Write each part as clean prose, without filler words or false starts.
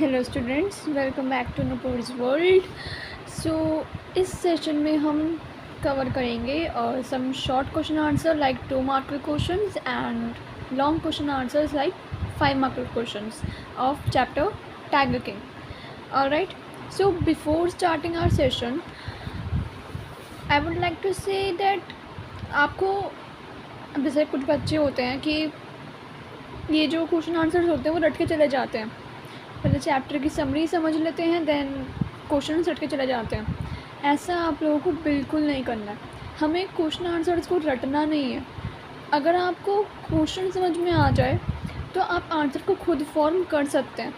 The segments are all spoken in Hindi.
Hello students, welcome back to Nupur's world. So इस सेशन में हम कवर करेंगे some short question answer like 2 mark questions and long question answers like 5 mark questions of chapter tiger king. Alright, so before starting our session I would like to say that आपको जैसे कुछ बच्चे होते हैं कि ये जो क्वेश्चन आंसर्स होते हैं वो रट के चले जाते हैं, पहले चैप्टर की समरी समझ लेते हैं देन क्वेश्चन रट के चले जाते हैं। ऐसा आप लोगों को बिल्कुल नहीं करना है। हमें क्वेश्चन आंसर्स को रटना नहीं है। अगर आपको क्वेश्चन समझ में आ जाए तो आप आंसर को खुद फॉर्म कर सकते हैं।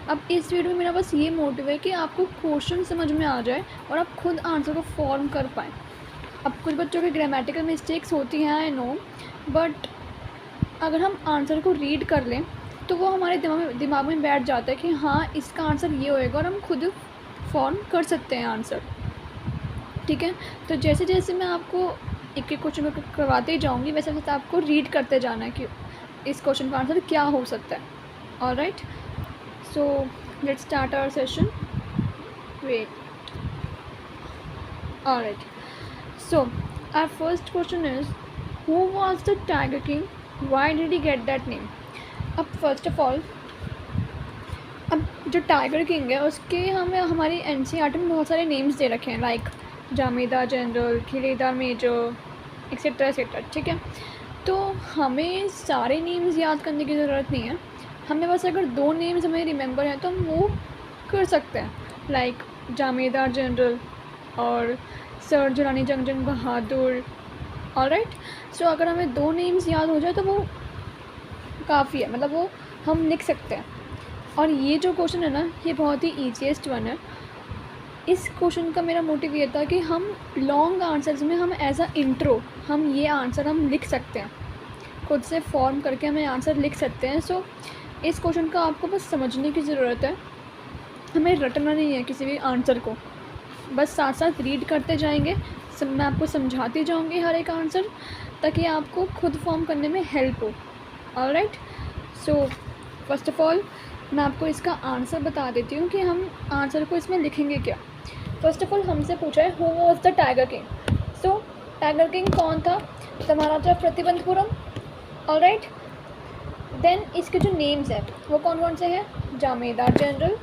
अब इस वीडियो में मेरा बस ये मोटिव है कि आपको क्वेश्चन समझ में आ जाए और आप खुद आंसर को फॉर्म कर पाएँ। अब कुछ बच्चों की ग्रामेटिकल मिस्टेक्स होती हैं, आई नो, बट अगर हम आंसर को रीड कर लें तो वो हमारे दिमाग में बैठ जाता है कि हाँ इसका आंसर ये होएगा और हम खुद फॉर्म कर सकते हैं आंसर। ठीक है, तो जैसे जैसे मैं आपको एक एक क्वेश्चन को करवाते ही जाऊँगी वैसे वैसे आपको रीड करते जाना है कि इस क्वेश्चन का आंसर क्या हो सकता है। Alright, so let's start our session. Wait, alright, so our first question is who was the tiger king, why did he get that name. अब फर्स्ट ऑफ ऑल, अब जो टाइगर किंग है उसके हमें हमारी एनसीईआरटी में बहुत सारे नेम्स दे रखे हैं like Jamedar general, Khiledar major, etcetera etcetera. ठीक है, तो हमें सारे नेम्स याद करने की ज़रूरत नहीं है। हमें बस अगर 2 नेम्स हमें रिमेंबर हैं तो हम वो कर सकते हैं लाइक जामेदा जनरल और सर जिलानी जंग बहादुर। ऑलराइट, सो अगर हमें 2 नेम्स याद हो जाए तो वो काफ़ी है, मतलब वो हम लिख सकते हैं। और ये जो क्वेश्चन है ना, ये बहुत ही ईजीएस्ट वन है। इस क्वेश्चन का मेरा मोटिव ये था कि हम लॉन्ग आंसर्स में हम एज अ इंट्रो हम ये आंसर हम लिख सकते हैं, खुद से फॉर्म करके हमें आंसर लिख सकते हैं। सो इस क्वेश्चन का आपको बस समझने की ज़रूरत है, हमें रटना नहीं है किसी भी आंसर को, बस साथ साथ रीड करते जाएंगे। मैं आपको समझाती जाऊँगी हर एक आंसर ताकि आपको खुद फॉर्म करने में हेल्प हो। Alright, so first of all मैं आपको इसका आंसर बता देती हूँ कि हम आंसर को इसमें लिखेंगे क्या। फर्स्ट ऑफ ऑल हमसे पूछा है who was the tiger king. So tiger king कौन था? The Maharaja Pratibandapuram. Alright, then इसके जो नेम्स हैं वो कौन कौन से हैं? जामेदार general,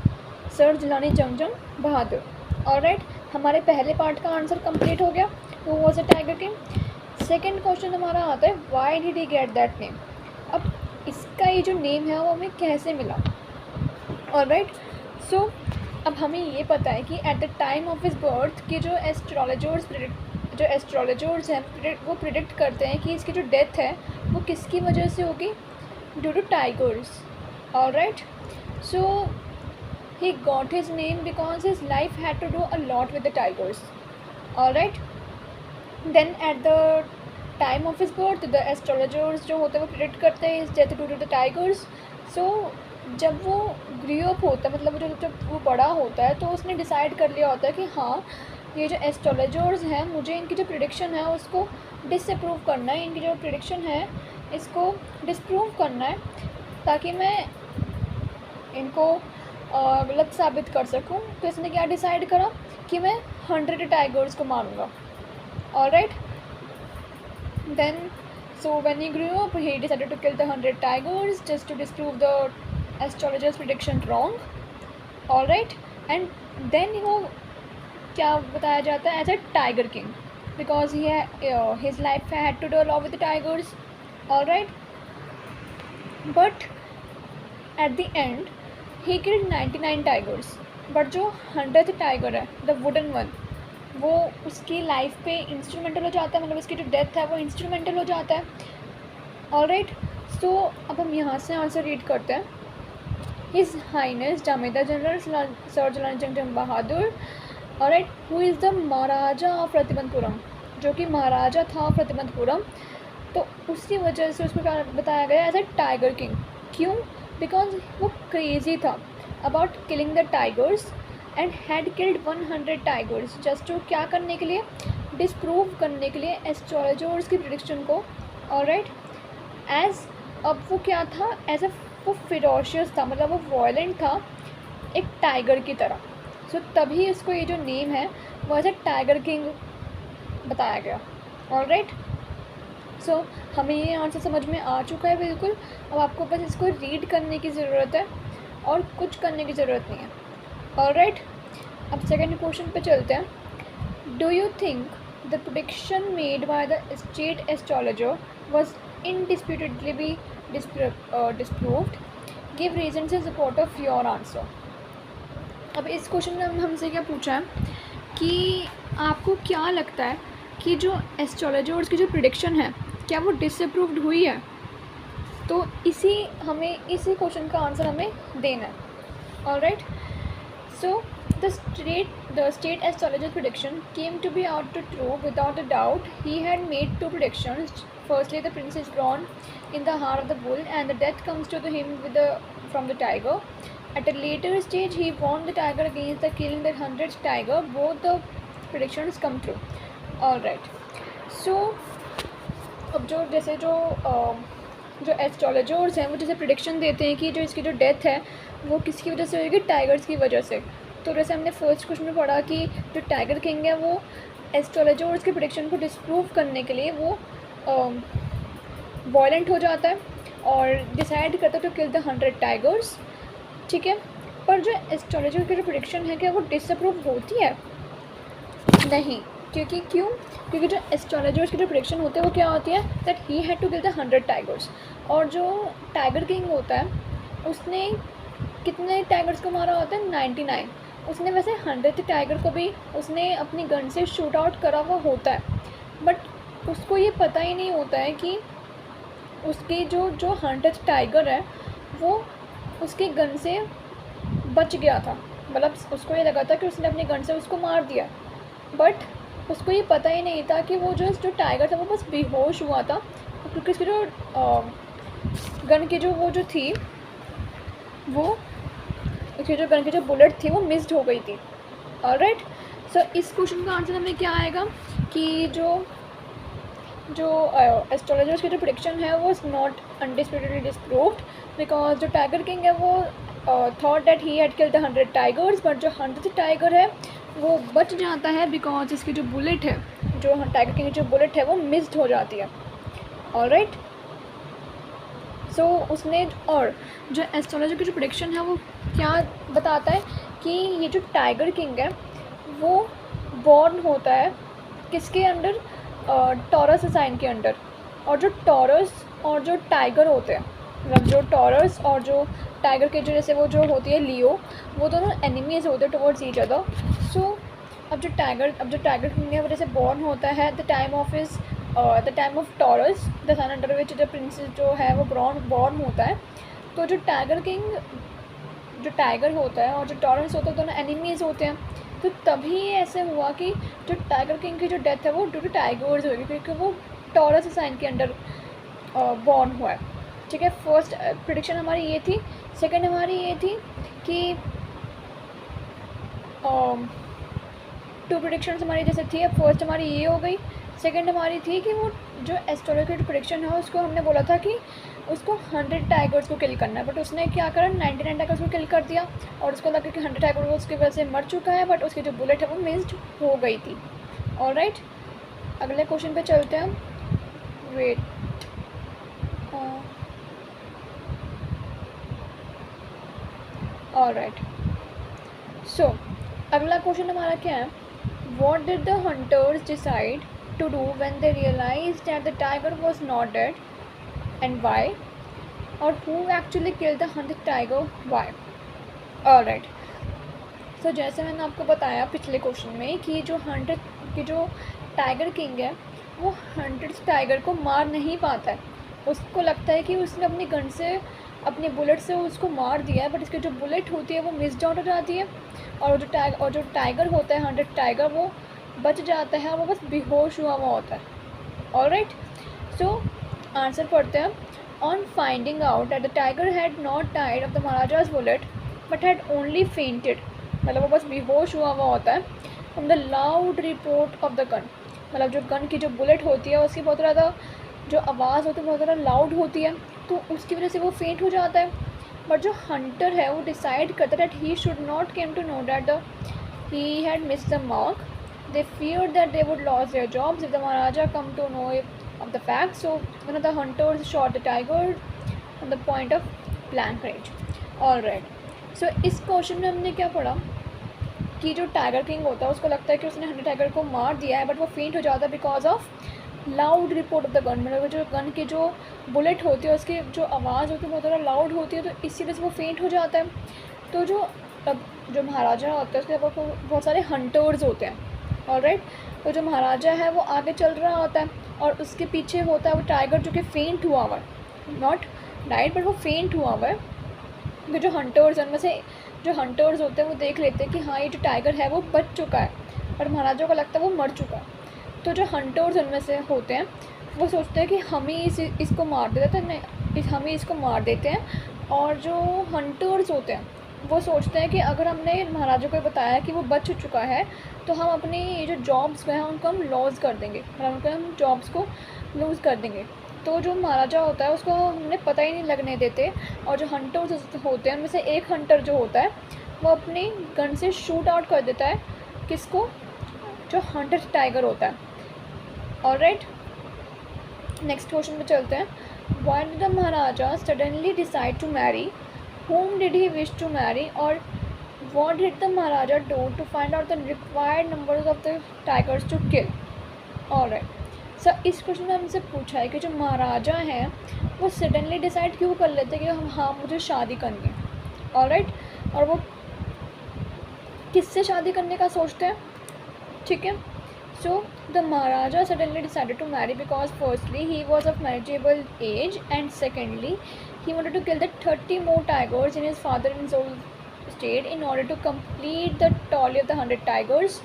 sir Jilani Jung Bahadur. Alright, हमारे पहले पार्ट का आंसर कंप्लीट हो गया, who was the tiger king. Second question हमारा आता है why did he get that name. अब इसका ये जो नेम है वो हमें कैसे मिला। ऑलराइट, सो अब हमें ये पता है कि at the time of his birth कि जो एस्ट्रोलॉजर्स हैं वो प्रिडिक्ट करते हैं कि इसकी जो डेथ है वो किसकी वजह से होगी, due to tigers. Alright, so he got his name because his life had to do a lot with the tigers. Alright, then at the time of his birth the astrologers जो होते हैं वो predict करते हैं his death due to the tigers. So जब वो ग्रो अप होता है, मतलब जब वो बड़ा होता है तो उसने डिसाइड कर लिया होता है कि हाँ ये जो एस्ट्रोलॉजर्स हैं मुझे इनकी जो प्रिडिक्शन है उसको डिसअप्रूव करना है, इनकी जो प्रिडिक्शन है इसको डिसप्रूव करना है ताकि मैं इनको गलत साबित कर सकूं। तो इसने क्या डिसाइड करा कि मैं 100 टाइगर्स को मारूंगा। Alright, then so when he grew up he decided to kill the 100 tigers just to disprove the astrologer's prediction wrong. Alright, and then वो क्या बताया जाता है as a tiger king because his life had to do along with the tigers. Alright, but at the end he killed 99 tigers, बट जो 100th टाइगर है द वुडन वन वो उसकी लाइफ पे इंस्ट्रूमेंटल हो जाता है, मतलब उसकी जो डेथ है वो इंस्ट्रूमेंटल हो जाता है। ऑलराइट, सो अब हम यहाँ से आंसर रीड करते हैं। His highness Jamedar general sir Jilani Jung Bahadur. Alright, who is the Maharaja of Pratibandhapuram, जो कि महाराजा था प्रतिबंधपुरम, तो उसकी वजह से उसको क्या बताया गया एज अ टाइगर किंग। क्यों? बिकॉज वो क्रेजी था about killing the tigers and had killed 100 tigers just to क्या करने के लिए, डिसप्रूव करने के लिए एस्ट्रोलॉजर्स की प्रेडिक्शन को। ऑलराइट, एज अब वो क्या था एज अ वो फिरोशियस था, मतलब वो वॉयलेंट था एक टाइगर की तरह। सो तभी इसको ये जो नेम है वो एज ए टाइगर किंग बताया गया। ऑलराइट, सो हमें ये आंसर समझ में आ चुका है बिल्कुल। अब आपको बस इसको रीड करने की ज़रूरत है और कुछ करने की ज़रूरत नहीं है। ऑलराइट, अब सेकेंड क्वेश्चन पे चलते हैं। Do you think the prediction made by the state astrologer was indisputably be disproved? Give reasons in support of your answer. अब इस क्वेश्चन में हमसे क्या पूछा है कि आपको क्या लगता है कि जो एस्ट्रोलॉजर्स की जो प्रिडिक्शन है क्या वो डिसअप्रूव्ड हुई है? तो इसी क्वेश्चन का आंसर हमें देना है। Alright, so the state astrologer's prediction came to be out to true without a doubt. He had made two predictions. Firstly, the prince is born in the heart of the bull, and the death comes to him from the tiger. At a later stage, he warned the tiger against the killing the 100th tiger. Both the predictions come true. All right. So, अब जो एस्ट्रोलॉजर्स हैं वो जैसे प्रिडिक्शन देते हैं कि जो इसकी जो डेथ है वो किसकी वजह से होगी, टाइगर्स की वजह से। तो जैसे हमने फर्स्ट क्वेश्चन में पढ़ा कि जो टाइगर किंग है वो एस्ट्रोलॉजर्स के प्रेडिक्शन को डिस्प्रूव करने के लिए वो वॉयलेंट हो जाता है और डिसाइड करता है टू किल द 100 टाइगर्स। ठीक है, पर जो एस्ट्रोलॉजर की जो प्रेडिक्शन है क्या वो डिसअप्रूव होती है? नहीं, क्योंकि जो एस्ट्रोलॉजर्स की जो प्रेडिक्शन होते हैं वो क्या होती है, that he had to kill the 100 tigers. और जो टाइगर किंग होता है उसने कितने टाइगर्स को मारा होता है? 99। उसने वैसे 100th टाइगर को भी उसने अपनी गन से शूट आउट करा हुआ होता है, बट उसको ये पता ही नहीं होता है कि उसकी जो 100th टाइगर है वो उसकी गन से बच गया था। मतलब उसको ये लगा था कि उसने अपनी गन से उसको मार दिया, बट उसको ये पता ही नहीं था कि वो जो टाइगर था वो बस बेहोश हुआ था, क्योंकि उसकी जो गन की जो थी वो उसकी जो गन की जो बुलेट थी वो मिस्ड हो गई थी। ऑलराइट, सो इस क्वेश्चन का आंसर हमें क्या आएगा कि जो एस्ट्रोलॉजर्स की जो प्रेडिक्शन है वो इज़ नॉट अनडिस्प्यूटेडली डिस्प्रूव्ड, बिकॉज जो टाइगर किंग है वो thought that he had killed the 100 tigers, but जो 100th टाइगर है वो बच जाता है बिकॉज इसकी जो बुलेट है, जो टाइगर किंग की जो बुलेट है वो मिस्ड हो जाती है। ऑलराइट, सो उसने और जो एस्ट्रोलॉजर की जो प्रेडिक्शन है वो क्या बताता है कि ये जो टाइगर किंग है वो बॉर्न होता है किसके अंडर? टॉरस साइन के अंडर। और जो टॉरस और जो टाइगर होते हैं, मतलब जो टॉरस और जो टाइगर के जो जैसे वो जो होती है लियो, वो दोनों एनिमीज होते हैं टुवर्ड्स ईच अदर। सो अब जो टाइगर किंग है वो जैसे बॉर्न होता है the time of Taurus, the sun under which the princess जो है वो बॉर्न होता है। तो जो टाइगर किंग, जो टाइगर होता है और जो टॉरस होता है दोनों एनिमीज होते हैं। तो तभी ऐसे हुआ कि जो टाइगर किंग की जो डेथ है वो ड्यू टू टाइगर्स होगी, क्योंकि वो टॉरस साइन के अंडर बॉर्न हुआ है। ठीक है, फर्स्ट प्रेडिक्शन हमारी ये थी। सेकंड हमारी ये थी कि टू प्रेडिक्शंस हमारी जैसे थी। अब फर्स्ट हमारी ये हो गई, सेकंड हमारी थी कि वो जो एस्ट्रोलॉजिकल प्रेडिक्शन है उसको हमने बोला था कि उसको 100 टाइगर्स को किल करना है, बट उसने क्या करा 99 टाइगर्स को किल कर दिया और उसको लगा कि 100 टाइगर उसकी वजह से मर चुका है, बट उसकी जो बुलेट है वो मिस्ड हो गई थी। ऑलराइट, अगले क्वेश्चन पे चलते हैं। वेट, ऑलराइट, सो अगला क्वेश्चन हमारा क्या है? What did the hunters decide to do when they realized that the tiger was not dead, and why? Or who actually killed the 100th tiger? Why? Alright. So जैसे मैंने आपको बताया पिछले क्वेश्चन में कि जो 100 की जो टाइगर किंग है वो 100th टाइगर को मार नहीं पाता है। उसको लगता है कि उसने अपनी गन से, अपनी बुलेट से उसको मार दिया है, बट इसकी जो बुलेट होती है वो मिस्ड आउट हो जाती है और जो टाइगर होता है 100 टाइगर वो बच जाता है और वो बस बेहोश हुआ होता है। ऑलराइट, सो आंसर पढ़ते हैं। On finding out that the tiger had not died of the Maharaja's bullet but had only fainted, मतलब वो बस बेहोश हुआ होता है from the loud report of the gun, मतलब जो गन की जो बुलेट होती है उसकी बहुत ज़्यादा जो आवाज़ होती है बहुत ज़्यादा लाउड होती है, तो उसकी वजह से वो फेंट हो जाता है। बट जो हंटर है वो डिसाइड करता है that he should not came to know that he had miss the mark. They feared that they would lose their jobs if the Maharaja come to know of the fact. So one of the hunters shot the tiger on the point of blank range. All right. So इस क्वेश्चन में हमने क्या पढ़ा कि जो टाइगर किंग होता है उसको लगता है कि उसने हंटर टाइगर को मार दिया है, बट वो फेंट हो जाता है because of loud report of the gun. मतलब जो गन की जो बुलेट होती है उसकी जो आवाज़ होती है वो ज़रा लाउड होती है, तो इसी वजह से वो फेंट हो जाता है. तो जो महाराजा होता है उसके बहुत सारे हंटर्स होते हैं. ऑलराइट. तो जो महाराजा है वो आगे चल रहा होता है और उसके पीछे होता है वो टाइगर जो कि फेंट हुआ हुआ है, नॉट डाइड बट वो फेंट हुआ हुआ है. तो जो हंटर्स उनमें से जो हंटर्स होते हैं वो देख लेते हैं कि हाँ ये जो टाइगर है वो बच चुका है, पर महाराजा को लगता है वो मर चुका है. तो जो हंटर्स उनमें से होते हैं वो सोचते हैं कि हम ही इसको मार देते हैं, हम ही इसको मार देते हैं. और जो हंटर्स होते हैं वो सोचते हैं कि अगर हमने महाराजा को बताया कि वो बच चुका है तो हम अपनी ये जो जॉब्स हैं उनको हम लॉस कर देंगे, मतलब हम जॉब्स को लूज़ कर देंगे. तो जो महाराजा होता है उसको हमने पता ही नहीं लगने देते. और जो हंटर्स होते हैं उनमें से एक हंटर जो होता है वो अपनी गन से शूट आउट कर देता है किसको, जो हंटर टाइगर होता है. ऑलराइट. नेक्स्ट क्वेश्चन पे चलते हैं. Why did the Maharaja suddenly decide to marry, whom did he wish to marry, or what did the Maharaja do to find out the required numbers of the tigers to kill? Alright. So इस क्वेश्चन में हमसे पूछा है कि जो महाराजा हैं वो सडनली डिसाइड क्यों कर लेते हैं कि हम हाँ मुझे शादी करनी है. ऑलराइट. और वो किससे शादी करने का सोचते हैं, ठीक है. So the Maharaja suddenly decided to marry because firstly he was of marriageable age and secondly he wanted to kill the 30 more tigers in his father-in-law's estate in order to complete the tally of the 100 tigers.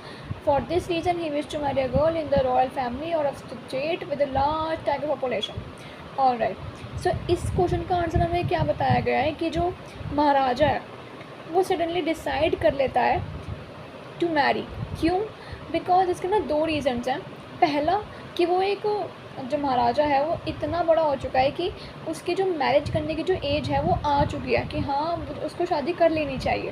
For this reason, he wished to marry a girl in the royal family or of state with a large tiger population. All right. So इस क्वेश्चन का आंसर हमें क्या बताया गया है कि जो महाराजा है वो सडनली डिसाइड कर लेता है टू मैरी. क्यों? बिकॉज इसके ना दो रीजन्स हैं. पहला कि वो एक जो महाराजा है वो इतना बड़ा हो चुका है कि उसकी जो मैरिज करने की जो एज है वो आ चुकी है कि हाँ उसको शादी कर लेनी चाहिए.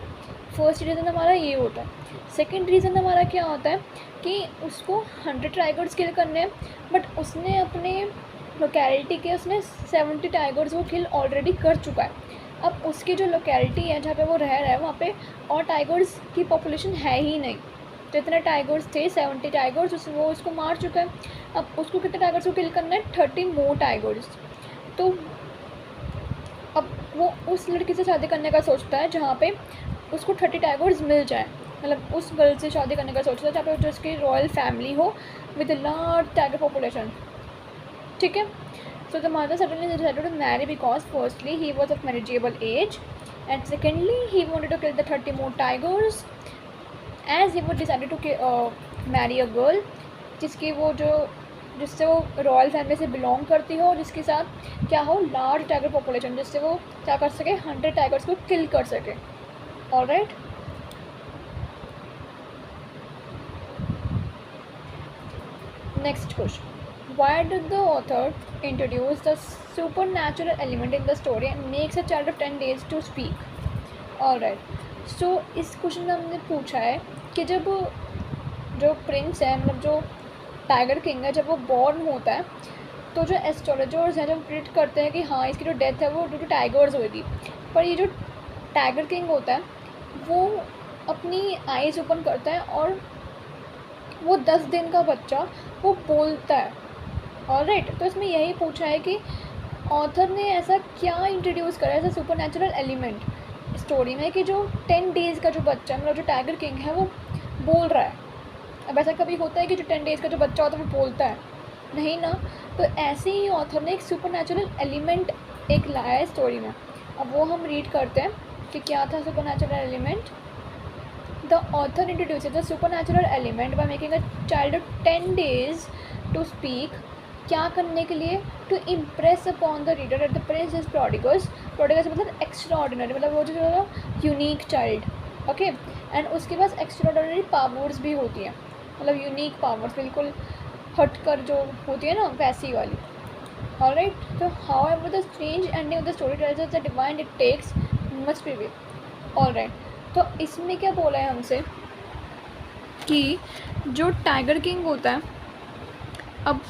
फर्स्ट रीज़न हमारा ये होता है. सेकंड रीज़न हमारा क्या होता है कि उसको 100 टाइगर्स किल करने हैं, बट उसने अपने लोकेलिटी के उसने 70 टाइगर्स वो किल ऑलरेडी कर चुका है. अब उसकी जो लोकेलिटी है जहाँ पे वो रह रहा है वहाँ पे और टाइगर्स की पॉपुलेशन है ही नहीं. जितने टाइगर्स थे 70 टाइगर्स वो उसको मार चुका है. अब उसको कितने टाइगर्स को किल करना है, 30 मोर टाइगर्स. तो अब वो उस लड़की से शादी करने का सोचता है जहाँ पे उसको 30 टाइगर्स मिल जाए, मतलब उस गर्ल से शादी करने का सोचता है जहाँ पे जो उसकी रॉयल फैमिली हो विद लार्ज टाइगर पॉपुलेशन, ठीक है. So the mother suddenly decided to marry because firstly he was of marriageable age and secondly he wanted to kill the 30 more tigers as he would decided to marry a girl जिसकी वो जिससे वो रॉयल फैमिली से बिलोंग करती हो, जिसके साथ क्या हो लार्ज टाइगर पॉपुलेशन, जिससे वो क्या कर सके 100 टाइगर्स को किल कर सके. Alright. Next question. Why did the author introduce the supernatural element in the story and makes a child of 10 days to speak? Alright. सो इस क्वेश्चन में हमने पूछा है कि जब जो प्रिंस है मतलब जो टाइगर किंग है जब वो बॉर्न होता है तो जो एस्ट्रोलॉजर्स हैं जब प्रिडिक्ट करते हैं कि हाँ इसकी जो डेथ है वो ड्यू टू टाइगर्स होगी, पर ये जो टाइगर किंग होता है वो अपनी आईज ओपन करता है और वो 10 दिन का बच्चा वो बोलता है. ऑलराइट. तो इसमें यही पूछा है कि ऑथर ने ऐसा क्या इंट्रोड्यूस करा है ऐसा सुपरनैचुरल एलिमेंट स्टोरी में कि जो 10 डेज़ का जो बच्चा मतलब जो टाइगर किंग है वो बोल रहा है. अब ऐसा कभी होता है कि जो 10 डेज़ का जो बच्चा होता है वो बोलता है? नहीं ना. तो ऐसे ही ऑथर ने एक सुपरनैचुरल एलिमेंट एक लाया है स्टोरी में. अब वो हम रीड करते हैं कि क्या था supernatural element. The author introduces the supernatural element by making a child of 10 days to speak. क्या करने के लिए? To impress upon the reader at the prince is prodigious. Prodigious मतलब एक्स्ट्रा ऑर्डिनरी, मतलब वो जो यूनिक चाइल्ड. ओके. एंड उसके पास एक्स्ट्रा ऑर्डिनरी पावर्स भी होती हैं, मतलब यूनिक पावर्स बिल्कुल हट कर जो होती है ना वैसी वाली. ऑलराइट. तो however the strange ending of the story tells the divine it takes must prevail. Alright, तो इसमें क्या बोला है हमसे कि जो टाइगर किंग होता है, अब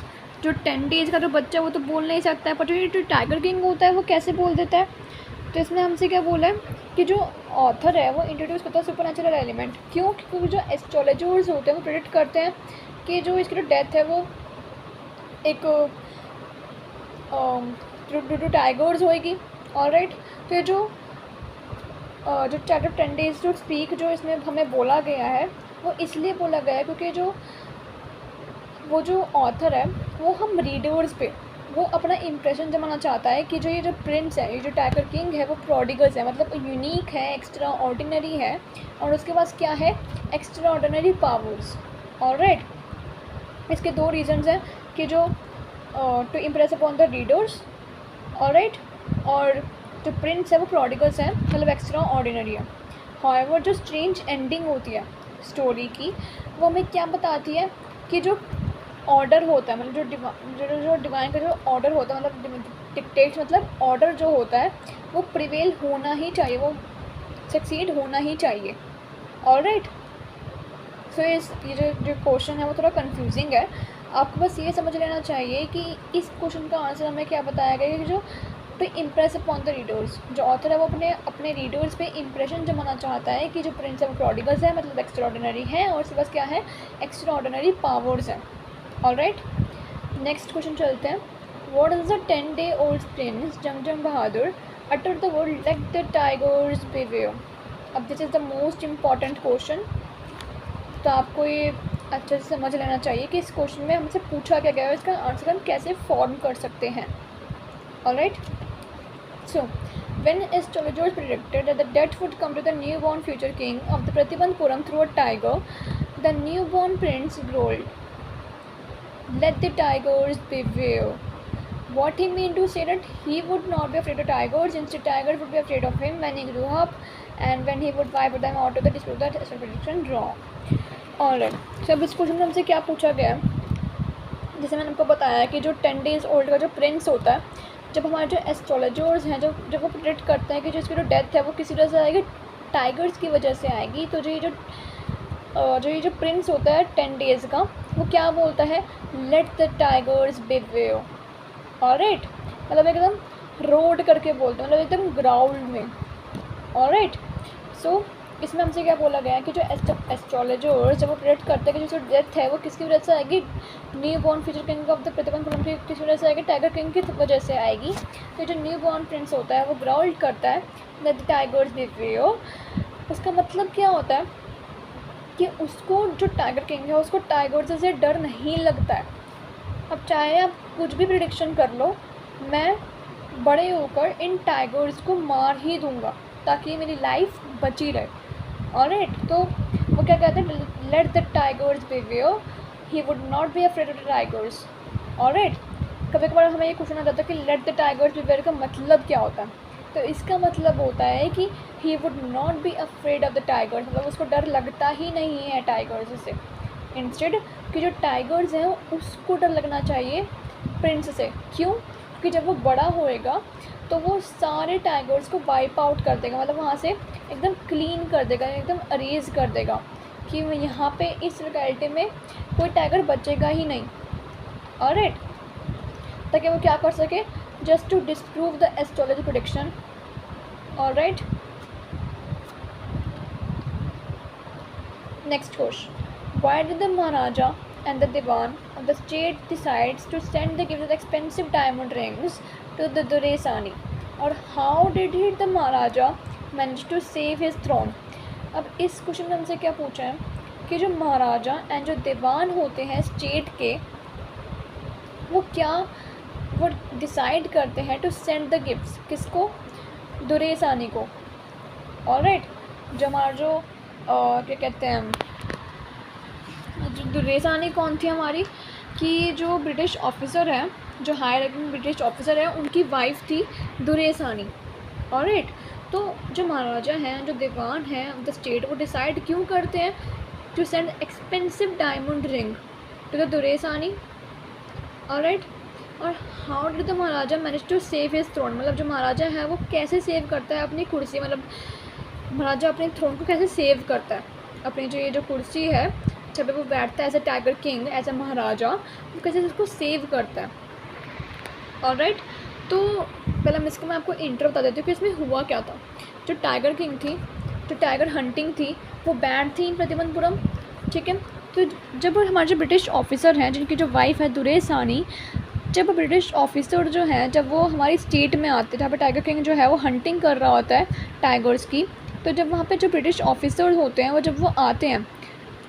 जो 10 डेज का जो बच्चा है वो तो बोल नहीं सकता है, पर जो टाइगर किंग होता है वो कैसे बोल देता है। तो इसमें हमसे क्या बोला है कि जो ऑथर है वो इंट्रोड्यूस करता है सुपरनैचुरल एलिमेंट। क्यों? क्योंकि जो एस्ट्रोलॉजर्स होते हैं वो प्रेडिक्ट करते हैं कि जो इसकी जो डेथ है वो एक टू टाइगर्स होएगी। ऑलराइट, तो जो चैप्टर 10 डेज टू स्पीक जो इसमें हमें बोला गया है वो इसलिए बोला गया है क्योंकि वो जो ऑथर है वो हम रीडर्स पे वो अपना इम्प्रेशन जमाना चाहता है कि ये जो प्रिंस है, ये जो टाइगर किंग है वो प्रोडिगस है, मतलब यूनिक है, एक्स्ट्रा ऑर्डिनरी है, और उसके पास क्या है, एक्स्ट्रा ऑर्डिनरी पावर्स। ऑलराइट, इसके 2 रीजंस हैं कि जो to impress upon the readers. Alright, और जो प्रिंस है वो प्रोडिगस है, मतलब एक्स्ट्रा ऑर्डिनरी है। हाउएवर जो स्ट्रेंज एंडिंग होती है स्टोरी की वो हमें क्या बताती है कि जो ऑर्डर होता है, मतलब जो डिवाइन का जो ऑर्डर होता है, मतलब डिक्टेट मतलब ऑर्डर जो होता है वो प्रिवेल होना ही चाहिए, वो सक्सीड होना ही चाहिए। ऑलराइट, सो ये जो क्वेश्चन है वो थोड़ा कंफ्यूजिंग है, आपको बस ये समझ लेना चाहिए कि इस क्वेश्चन का आंसर हमें क्या बताया गया है कि जो to impress upon the readers, जो ऑथर है वो अपने रीडर्स पे इम्प्रेशन जमाना चाहता है कि जो प्रिंस है वो प्रोडिगस है, मतलब एक्स्ट्रा ऑर्डिनरी है, और उसके पास क्या है, एक्स्ट्रा ऑर्डिनरी पावर्स हैं। ऑलराइट, नेक्स्ट क्वेश्चन चलते हैं। What is the 10-day old prince Jung Jung Bahadur utter the word let the tigers beware. अब this is the most important question, तो आपको ये अच्छे से समझ लेना चाहिए कि इस क्वेश्चन में हमसे पूछा क्या गया है, इसका आंसर हम कैसे फॉर्म कर सकते हैं। Alright, so when astrologers predicted that the death would come to the newborn future king of the Pratibandpuram through a tiger, the newborn prince growled, "Let the tigers beware." What he meant to say that he would not be afraid of tigers, instead tigers would be afraid of him when he grew up, and when he would wipe them out of the dispute that astral prediction wrong. Alright, so अब इस क्वेश्चन में हमसे क्या पूछा गया है, जैसे मैंने आपको बताया कि जो 10 days old का जो प्रिंस होता है, जब हमारे जो एस्ट्रोलॉजर्स हैं जब वो प्रेडिक्ट करते हैं कि जो इसकी जो डेथ है वो किसी वजह से आएगी, टाइगर्स की वजह से आएगी, तो ये जो प्रिंस होता है 10 days का वो क्या बोलता है, late the tigers beware. Alright, मतलब एकदम रोड करके बोलते हैं, मतलब एकदम ग्राउंड में। ऑलराइट, सो इसमें हमसे क्या बोला गया है कि जो एस्ट्रोलॉजर्स जब वो प्रेडिक्ट करते हैं कि जो डेथ है वो किसकी वजह से आएगी, new born future king of the Pratibandapuram की किस वजह से आएगी, टाइगर किंग की वजह से आएगी। तो जो न्यू बॉर्न प्रिंस होता है वो ग्राउल्ड करता है दैट द टाइगर्स बिवेयर। उसका मतलब क्या होता है कि उसको जो टाइगर किंग है उसको टाइगर्स से डर नहीं लगता है। अब चाहे आप कुछ भी प्रिडिक्शन कर लो, मैं बड़े होकर इन टाइगर्स को मार ही दूंगा ताकि मेरी लाइफ बची रहे। ऑलराइट, तो वो क्या कहते हैं, late the tigers beware, he would not be afraid of the tigers. Alright, कभी कभार हमें ये क्वेश्चन आ जाता है कि लेट द टाइगर्स बिवेयर का मतलब क्या होता है, तो इसका मतलब होता है कि he would not be afraid of the tigers, मतलब उसको डर लगता ही नहीं है टाइगर्स से। इंस्टेड कि जो टाइगर्स हैं उसको डर लगना चाहिए प्रिंस से। क्यों? क्योंकि जब वो बड़ा होएगा तो वो सारे टाइगर्स को वाइप आउट कर देगा, मतलब वहाँ से एकदम क्लीन कर देगा, एकदम अरेज कर देगा कि यहाँ पे इस लोकेलिटी में कोई टाइगर बचेगा ही नहीं। ऑलराइट, ताकि वो क्या कर सके, just to disprove the astrology prediction. Alright, next question, why did the Maharaja and the Diwan of the state decides to send the gifts of expensive diamond rings to the Duresani, और how did he the Maharaja manage to save his throne। अब इस क्वेश्चन में हमसे क्या पूछा है कि जो महाराजा एंड जो दीवान होते हैं स्टेट के, वो डिसाइड करते हैं टू सेंड द गिफ्ट्स, किसको, दुरेसानी को। ऑलराइट, जो हमारा जो क्या कहते हैं, जो दुरेसानी कौन थी हमारी, कि जो ब्रिटिश ऑफिसर है, जो हाई रैंकिंग ब्रिटिश ऑफिसर है, उनकी वाइफ थी दुरेसानी। ऑलराइट, तो जो महाराजा हैं, जो दीवान हैं ऑफ द स्टेट, वो डिसाइड क्यों करते हैं to send expensive diamond ring to the duraisani. Alright, और how did the Maharaja manage to save his throne, मतलब जो महाराजा है वो कैसे सेव करता है अपनी कुर्सी, मतलब महाराजा अपने थ्रोन को कैसे सेव करता है, अपनी जो ये जो कुर्सी है जब पे वो बैठता है as a tiger king, as a Maharaja, वो कैसे उसको सेव करता है। ऑलराइट, तो पहले मैं आपको इंट्रो बता देती हूँ कि इसमें हुआ क्या था। जो टाइगर किंग थी, जो टाइगर हंटिंग थी, वो बैन थी इन प्रतिबंधपुरम, ठीक है। तो जब हमारे जो ब्रिटिश ऑफिसर हैं जिनकी जो वाइफ है दुरेसानी, जब ब्रिटिश ऑफिसर जो हैं जब वो हमारी स्टेट में आते, जहाँ पे टाइगर किंग जो है वो हंटिंग कर रहा होता है टाइगर्स की, तो जब वहाँ पे जो ब्रिटिश ऑफिसर होते हैं वो जब वो आते हैं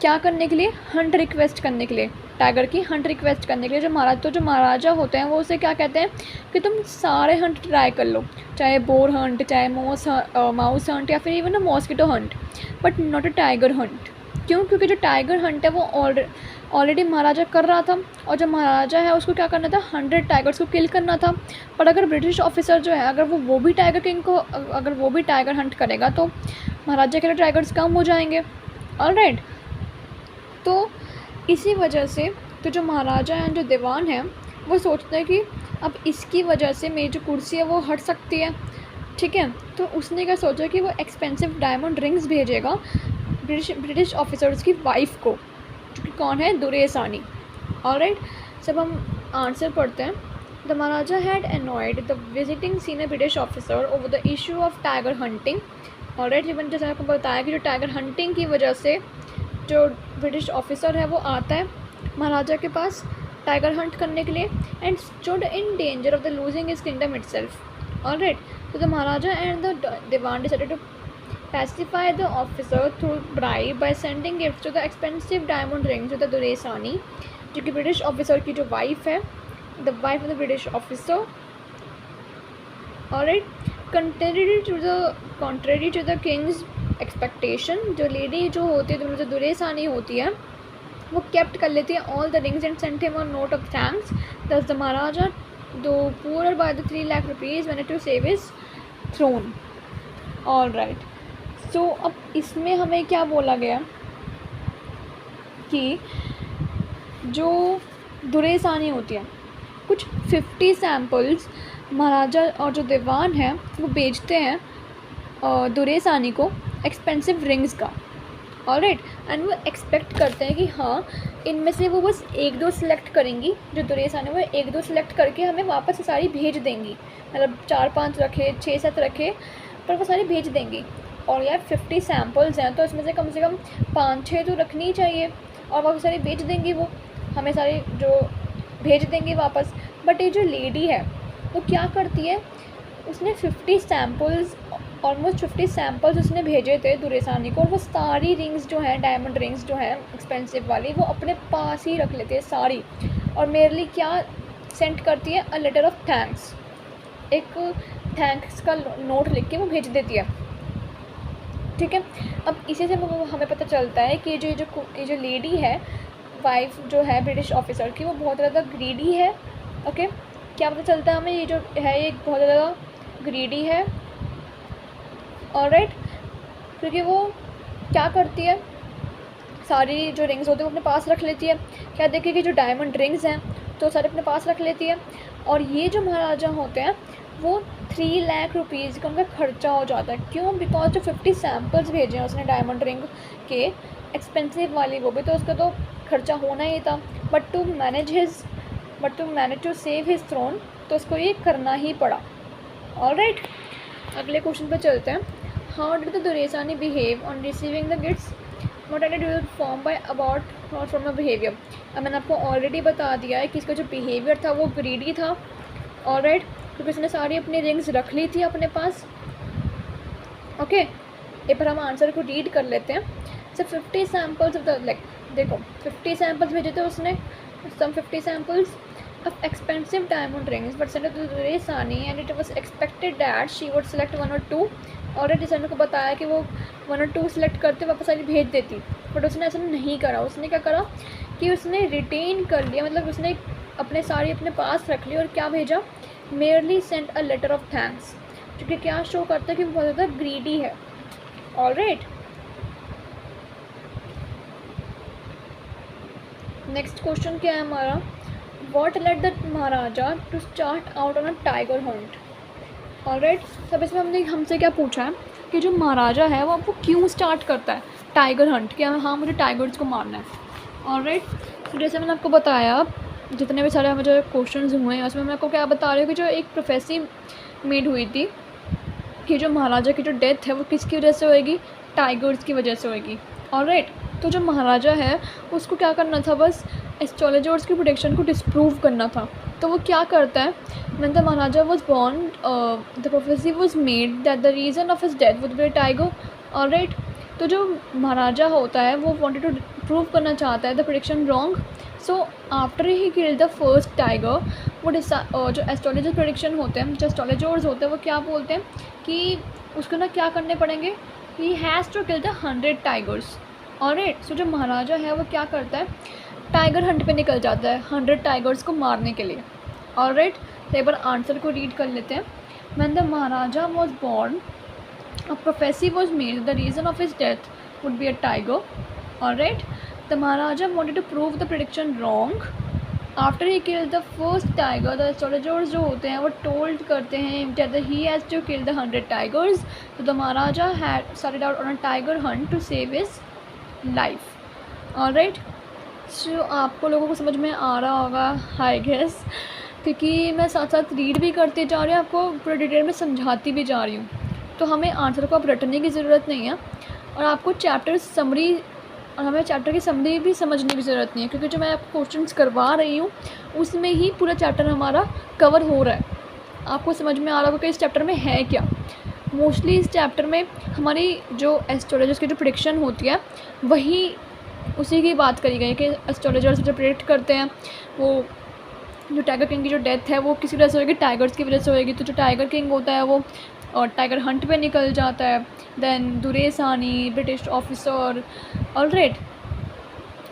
क्या करने के लिए, हंट रिक्वेस्ट करने के लिए, टाइगर की हंट रिक्वेस्ट करने के लिए, जो महाराजा होते हैं वो उसे क्या कहते हैं कि तुम सारे हंट ट्राई कर लो, चाहे बोर हंट, चाहे माउस हंट या फिर even mosquito Hunt, but not a tiger Hunt. क्यों? क्योंकि जो टाइगर हंट है वो ऑलरेडी महाराजा कर रहा था, और जो महाराजा है उसको क्या करना था, 100 टाइगर्स को किल करना था। पर अगर ब्रिटिश ऑफिसर जो है अगर वो भी टाइगर किंग को, अगर वो भी टाइगर हंट करेगा तो महाराजा के लिए टाइगर्स कम हो जाएंगे। ऑलराइट, तो इसी वजह से तो जो महाराजा हैं, जो दीवान हैं, वो सोचते हैं कि अब इसकी वजह से मेरी जो कुर्सी है वो हट सकती है, ठीक है। तो उसने क्या सोचा कि वो एक्सपेंसिव डायमंड रिंग्स भेजेगा ब्रिटिश ऑफिसर्स की वाइफ को, जो कि कौन है, दुरेसानी। ऑलराइट, जब हम आंसर पढ़ते हैं, the Maharaja had annoyed the visiting senior British officer over the issue of tiger hunting. Alright, even जैसे आपको बताया कि जो टाइगर हंटिंग की वजह से जो ब्रिटिश ऑफिसर है वो आता है महाराजा के पास टाइगर हंट करने के लिए, and stood in danger of the losing his kingdom itself. Alright, तो the Maharaja and the dewan decided to pacify the officer through bribe by sending gifts to the expensive diamond rings to the दुरेसानी, जो कि ब्रिटिश ऑफिसर की जो वाइफ है, the wife of the British officer. Alright, contrary to the king's expectation, जो लेडी जो होती है, जो दुरेसानी होती है, वो केप्ट कर लेती है all the rings and sent him a note of thanks. Thus the Maharaja though poor by the 3 lakh rupees मैंने to save his throne. Alright, तो अब इसमें हमें क्या बोला गया कि जो दुरेसानी होती है, कुछ 50 सैम्पल्स महाराजा और जो दीवान है वो बेचते हैं दुरेसानी को एक्सपेंसिव रिंग्स का। ऑलराइट, एंड वो एक्सपेक्ट करते हैं कि हाँ इनमें से वो बस 1-2 सिलेक्ट करेंगी, जो दुरेसानी वो 1-2 सिलेक्ट करके हमें वापस सारी भेज देंगी, मतलब 4-5 रखे, 6-7 रखे, पर वो सारी भेज देंगी। और यार 50 सैम्पल्स हैं तो इसमें से कम 5-6 तो रखनी ही चाहिए, और वापस सारी भेज देंगी, वो हमें सारी जो भेज देंगी वापस। बट ये जो लेडी है वो क्या करती है, उसने 50 सैम्पल्स, ऑलमोस्ट 50 सैम्पल्स उसने भेजे थे दुरेसानी को, और वो सारी रिंग्स जो हैं, डायमंड रिंग्स जो हैं एक्सपेंसिव वाली, वो अपने पास ही रख लेती है सारी, और मेरे लिए क्या सेंड करती है, अ लेटर ऑफ थैंक्स, एक थैंक्स का नोट लिख के वो भेज देती है, ठीक है। अब इसी से हमें पता चलता है कि ये जो लेडी है, वाइफ जो है ब्रिटिश ऑफिसर की, वो बहुत ज़्यादा ग्रीडी है। ओके, क्या पता चलता है हमें, ये जो है ये बहुत ज़्यादा ग्रीडी है। ऑलराइट, क्योंकि वो क्या करती है, सारी जो रिंग्स होती है वो अपने पास रख लेती है। क्या देखिए कि जो डायमंड रिंग्स हैं तो सारे अपने पास रख लेती है, और ये जो महाराजा होते हैं वो 3 लाख रुपीज़ का उनका खर्चा हो जाता है। क्यों? बिकॉज जो 50 सैम्पल्स भेजे हैं उसने डायमंड रिंग के एक्सपेंसिव वाली, वो भी तो उसका तो खर्चा होना ही था। But to manage to save his throne, तो उसको ये करना ही पड़ा। ऑलराइट, अगले क्वेश्चन पर चलते हैं। How did the duraisani behave on receiving the gifts, what did you form by about और फ्रॉम अ बिहेवियर। अब मैंने आपको ऑलरेडी बता दिया है कि इसका जो बिहेवियर था वो ग्रीडी था। ऑलराइट, क्योंकि उसने सारी अपनी रिंग्स रख ली थी अपने पास। ओके, एक बार हम आंसर को रीड कर लेते हैं। सो 50 सैम्पल्स ऑफ द, लाइक देखो 50 सैम्पल्स भेजे थे उसने, सम 50 samples of expensive diamond rings, but sent it to दुरेसानी and it was expected that she would select 1 or 2। Already sir को बताया कि वो 1 or 2 सिलेक्ट करते वापस सारी भेज देती, बट उसने ऐसा नहीं करा। उसने क्या करा कि उसने रिटेन कर लिया, मतलब उसने अपने पास रख ली, और क्या भेजा, merely sent a letter of thanks, जो कि क्या शो करता है कि वो बहुत ज़्यादा ग्रीडी है। ऑलराइट, नेक्स्ट क्वेश्चन क्या है हमारा, what let the Maharaja to start out on a tiger hunt. Alright, सब इसमें हमसे क्या पूछा है कि जो महाराजा है वो क्यों स्टार्ट करता है टाइगर हंट, कि हाँ मुझे टाइगर्स को मारना है। ऑलराइट, तो जैसे मैंने आपको बताया जितने भी सारे मुझे क्वेश्चंस हुए हैं उसमें मैं आपको क्या बता रही हूँ कि जो एक प्रोफेसी मेड हुई थी कि जो महाराजा की जो डेथ है वो किसकी वजह से होएगी, टाइगर्स की वजह से होएगी। ऑलराइट, तो जो महाराजा है उसको क्या करना था, बस एस्ट्रोलॉजर्स की प्रेडिक्शन को डिस्प्रूव करना था। तो वो क्या करता है, when the Maharaja was born the prophecy was made that the reason of his death would be a tiger. Alright, तो जो महाराजा होता है वो वांटेड टू प्रूव करना चाहता है the prediction wrong. So after he killed the first tiger, वो जो एस्ट्रोलॉजर प्रेडिक्शन होते हैं, जो एस्ट्रोलॉजर्स होते हैं वो क्या बोलते हैं कि उसको ना क्या करने पड़ेंगे, he has to kill the 100 tigers. Alright, so जो महाराजा है वो क्या करता है, टाइगर हंट पे निकल जाता है 100 टाइगर्स को मारने के लिए। ऑलराइट, तो एक बार आंसर को रीड कर लेते हैं। When the Maharaja was born a prophecy was made that the reason of his death would be a tiger. Alright, the Maharaja wanted to prove the prediction wrong. After he killed the first tiger, the astrologers जो होते हैं वो told करते हैं that he has to kill the 100 tigers. So the Maharaja had started out on a tiger hunt to save his life. Alright, so आपको लोगों को समझ में आ रहा होगा I guess, क्योंकि मैं साथ साथ रीड भी करते जा रही हूँ, आपको पूरा डिटेल में समझाती भी जा रही हूँ, तो हमें आंसर को अब रटने की ज़रूरत नहीं है और आपको चैप्टर समरी और हमें चैप्टर की समरी भी समझने की ज़रूरत नहीं है, क्योंकि जो मैं आपको क्वेश्चंस करवा रही हूँ उसमें ही पूरा चैप्टर हमारा कवर हो रहा है। आपको समझ में आ रहा होगा कि इस चैप्टर में है क्या। मोस्टली इस चैप्टर में हमारी जो एस्ट्रोलॉजर्स की जो प्रेडिक्शन होती है वही उसी की बात करी गई है कि एस्ट्रोलॉजर्स जो प्रेडिक्ट करते हैं वो जो टाइगर किंग की जो डेथ है वो किसी वजह से होगी, टाइगर्स की वजह से होगी। तो जो टाइगर किंग होता है वो और टाइगर हंट पे निकल जाता है। Then duraisani British officer. Alright,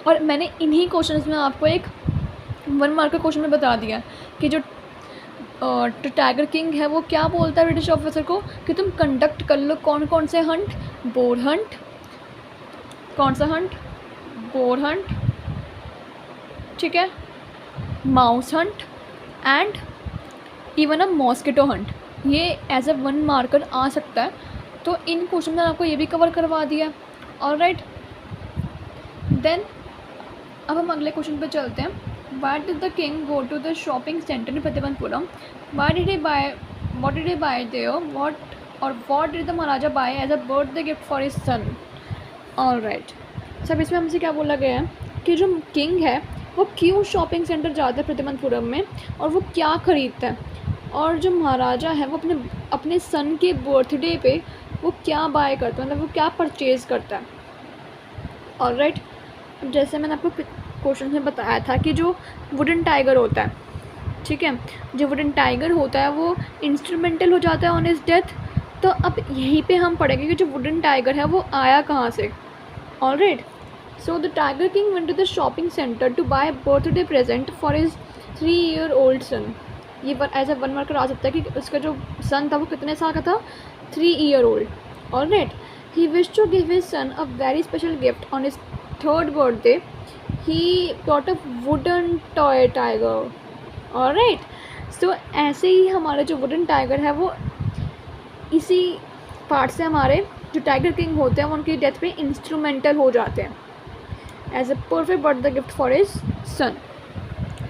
और मैंने इन्हीं क्वेश्चंस में आपको एक 1 मार्क का क्वेश्चन में बता दिया कि जो टाइगर किंग है वो क्या बोलता है ब्रिटिश ऑफिसर को कि तुम कंडक्ट कर लो कौन कौन से हंट, बोर हंट, कौन सा हंट, बोर हंट, ठीक है, mouse Hunt and even a mosquito Hunt. ये एज अ 1 मार्कर आ सकता है, तो इन क्वेश्चन में आपको ये भी कवर करवा दिया। ऑलराइट, देन अब हम अगले क्वेश्चन पे चलते हैं। Why did the king go to the shopping centre in Pratibandhapuram, why did he buy, what did he buy there, what did the Maharaja buy as a birthday gift for his son. Alright, सब इसमें हमसे क्या बोला गया है कि जो किंग है वो क्यों शॉपिंग सेंटर जाता है प्रतिबंधपुरम में और वो क्या ख़रीदता है, और जो महाराजा है वो अपने सन के बर्थडे पे वो क्या बाय करता है, मतलब वो क्या परचेज़ करता है। ऑलराइट, अब जैसे मैंने आपको क्वेश्चन में बताया था कि जो वुडन टाइगर होता है, ठीक है, जो वुडन टाइगर होता है वो इंस्ट्रूमेंटल हो जाता है ऑन हिज डेथ। तो अब यहीं पे हम पढ़ेंगे कि जो वुडन टाइगर है वो आया कहाँ से। Alright, so the tiger king went to the shopping centre to buy birthday present for his 3-year-old son. ये एज अ 1 मार्कर आ सकता है कि उसका जो सन था वो कितने साल का था, 3-year-old। Alright, he wish to give his son a very special gift on his 3rd birthday, he got a wooden toy tiger. Alright, so ऐसे ही हमारे जो वुडन टाइगर है वो इसी पार्ट से हमारे जो टाइगर किंग होते हैं वो उनकी डेथ पे इंस्ट्रूमेंटल हो जाते हैं as a perfect birthday gift for his son.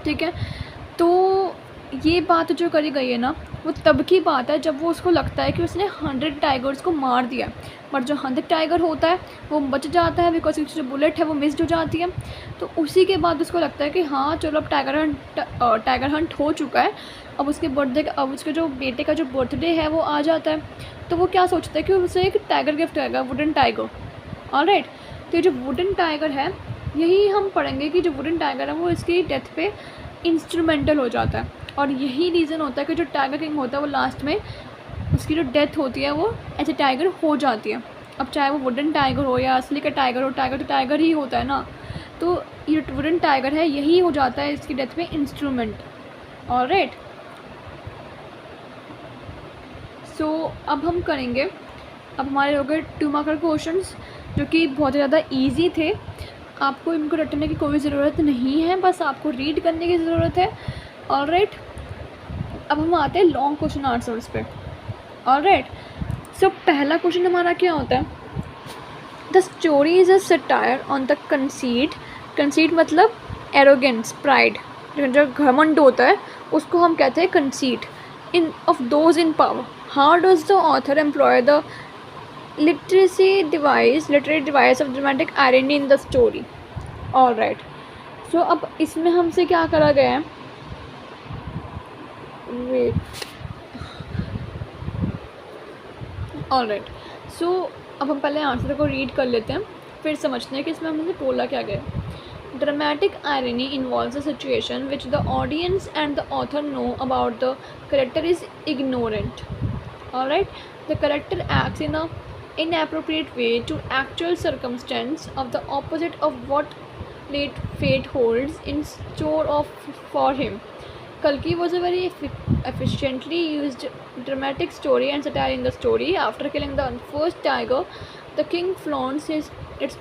ठीक है, तो ये बात जो करी गई है ना वो तब की बात है जब वो उसको लगता है कि उसने 100 टाइगर्स को मार दिया, बट जो 100 टाइगर होता है वो बच जाता है बिकॉज उसकी जो बुलेट है वो मिस्ड हो जाती है। तो उसी के बाद उसको लगता है कि हाँ चलो अब टाइगर हंट हो चुका है, अब उसके बर्थडे का, अब उसके जो बेटे का जो बर्थडे है वो आ जाता है। तो वो क्या सोचता है कि उसे एक टाइगर गिफ्ट आएगा, वुडन टाइगर। ऑलराइट, तो ये जो वुडन टाइगर है यही हम पढ़ेंगे कि जो वुडन टाइगर है वो इसकी डेथ पे इंस्ट्रूमेंटल हो जाता है, और यही रीज़न होता है कि जो टाइगर किंग होता है वो लास्ट में उसकी जो डेथ होती है वो ऐसे टाइगर हो जाती है। अब चाहे वो वुडन टाइगर हो या असली का टाइगर हो, टाइगर तो टाइगर ही होता है ना। तो ये वुडन टाइगर है यही हो जाता है इसकी डेथ में इंस्ट्रूमेंट। ऑलराइट, सो अब हम करेंगे, अब हमारे हो गए 2 मार्कर क्वेश्चंस जो कि बहुत ज़्यादा इजी थे। आपको इनको रटने की कोई ज़रूरत नहीं है, बस आपको रीड करने की ज़रूरत है। ऑलराइट, अब हम आते हैं लॉन्ग क्वेश्चन आंसर्स पे। ऑलराइट, सो पहला क्वेश्चन हमारा क्या होता है, the story is a satire on the conceit. Conceit मतलब एरोगेंस, प्राइड, जो घमंड होता है उसको हम कहते हैं conceit in of those in power. How does the author employ the literary device of dramatic irony in the story. Alright, so अब इसमें हमसे क्या करा गया है, वेट, ऑलराइट, सो अब हम पहले आंसर को रीड कर लेते हैं, फिर समझते हैं कि इसमें हमसे बोला क्या गया। Dramatic irony involves a situation which the audience and the author know about the character is ignorant. Alright, the character acts in a inappropriate way to actual circumstance of the opposite of what late fate holds in store of for him. Kalki was a very efficiently used dramatic story and satire in the story. After killing the first tiger, the king flaunts its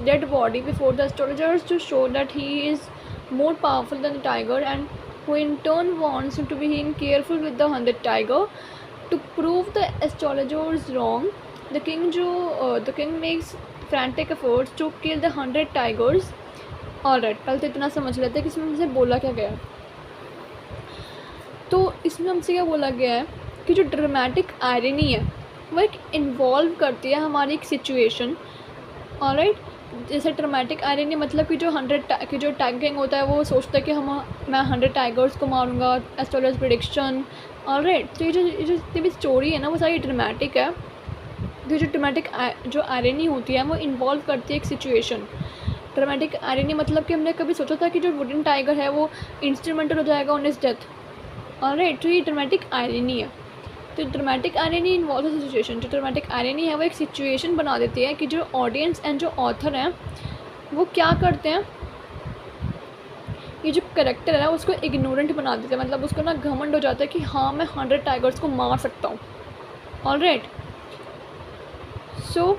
dead body before the astrologers to show that he is more powerful than the tiger, and who in turn wants him to be careful with the 100th tiger. To prove the astrologers wrong, the king makes frantic efforts to kill the 100 tigers. Alright, पहले तो इतना समझ लेते हैं कि इसमें हमसे बोला क्या गया है। तो इसमें हमसे क्या बोला गया है कि जो ड्रामेटिक आयरनी है वो एक इन्वॉल्व करती है हमारी एक सिचुएशन। ऑलराइट, जैसे ड्रामेटिक आयरनी मतलब कि जो 100 की जो टाइगर किंग होता है वो सोचता है कि मैं 100 टाइगर्स को मारूंगा, एस्ट्रोलॉजर्स प्रेडिक्शन। ऑलराइट, तो ये जो जितनी भी स्टोरी है ना वो सारी ड्रामेटिक है। तो जो ड्रामेटिक जो आयरनी होती है वो इन्वॉल्व करती है एक सिचुएशन। ड्रामेटिक आयरनी मतलब कि हमने कभी सोचा था कि जो वुडन टाइगर है वो इंस्ट्रूमेंटल हो जाएगा ऑन हिज डेथ। ऑलराइट, तो ये ड्रामेटिक आयरनी है। तो ड्रामेटिक आयरनी इन्वॉल्व सिचुएशन, जो ड्रामेटिक आयरनी है वो एक सिचुएशन बना देती है कि जो ऑडियंस एंड जो ऑथर हैं वो क्या करते हैं, ये जो करेक्टर है उसको इग्नोरेंट बना देते हैं, मतलब उसको ना घमंड हो जाता है कि हाँ मैं 100 टाइगर्स को मार सकता हूँ। ऑलराइट, सो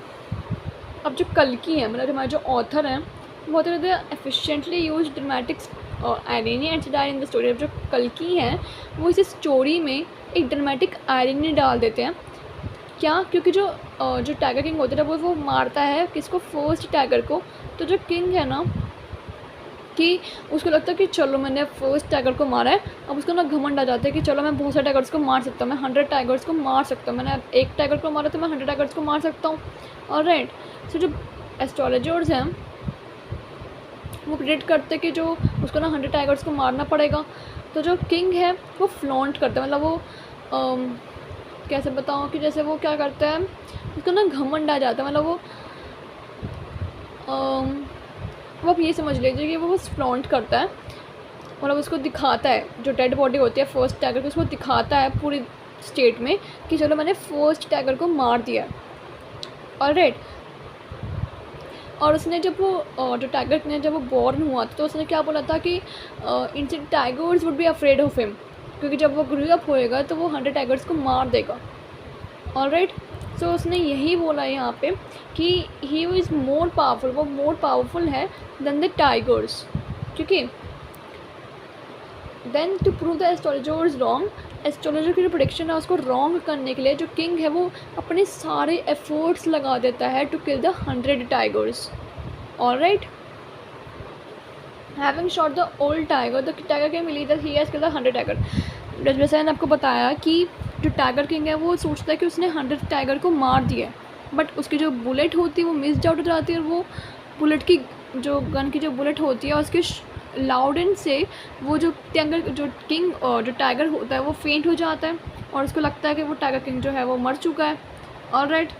अब जो कल्कि है मतलब हमारे जो ऑथर हैं बहुत ज़्यादा efficiently use dramatics irony and satire in the story. अब जो कल्कि हैं वो इस स्टोरी में एक ड्रामेटिक आयरनी डाल देते हैं। क्या, क्योंकि जो टाइगर किंग होता है वो मारता है किसको, फर्स्ट टाइगर को। तो जो किंग है ना कि उसको लगता है कि चलो मैंने फर्स्ट टाइगर को मारा है, अब उसको ना घमंड आ जाता है कि चलो मैं बहुत सारे टाइगर्स को मार सकता हूँ, मैं 100 टाइगर्स को मार सकता हूँ, मैंने एक टाइगर को मारा तो मैं 100 टाइगर्स को मार सकता हूँ। ऑलराइट, सो जो एस्ट्रोलॉजर्स हैं वो प्रेडिक्ट करते हैं कि जो उसको ना 100 टाइगर्स को मारना पड़ेगा। तो जो किंग है वो फ्लॉन्ट करता है, मतलब वो कैसे बताऊँ कि जैसे वो क्या करता है, उसको ना घमंड आ जाता है, मतलब वो आप ये समझ लीजिए कि वो फ्लॉन्ट करता है, मतलब उसको दिखाता है, जो डेड बॉडी होती है फर्स्ट टाइगर को उसको दिखाता है पूरी स्टेट में कि चलो मैंने फर्स्ट टाइगर को मार दिया। ऑलराइट, और उसने जब वो जो टाइगर ने जब वो बॉर्न हुआ था तो उसने क्या बोला था कि इनसे tigers would be afraid of him, क्योंकि जब वो ग्रो अप होएगा तो वो 100 टाइगर्स को मार देगा। ऑलराइट, सो उसने यही बोला यहाँ पे कि ही इज़ मोर पावरफुल, वो मोर पावरफुल है देन द टाइगर्स। क्योंकि then to prove the astrologers wrong, astrologer की जो प्रेडिक्शन है उसको रॉन्ग करने के लिए जो किंग है वो अपने सारे एफर्ट्स लगा देता है to kill the 100 tigers. Alright, having shot the old tiger, the tiger can believe that he has killed the 100 tiger. जैसे मैंने आपको बताया कि जो टाइगर किंग है वो सोचता है कि उसने 100 टाइगर को मार दिया है, बट उसकी जो बुलेट होती है वो मिस आउट हो जाती है, और वो बुलेट की जो गन की जो बुलेट होती है उसके लाउडेंस से वो जो किंग और जो टाइगर होता है वो फेंट हो जाता है और उसको लगता है कि वो टाइगर किंग जो है वो मर चुका है। ऑलराइट,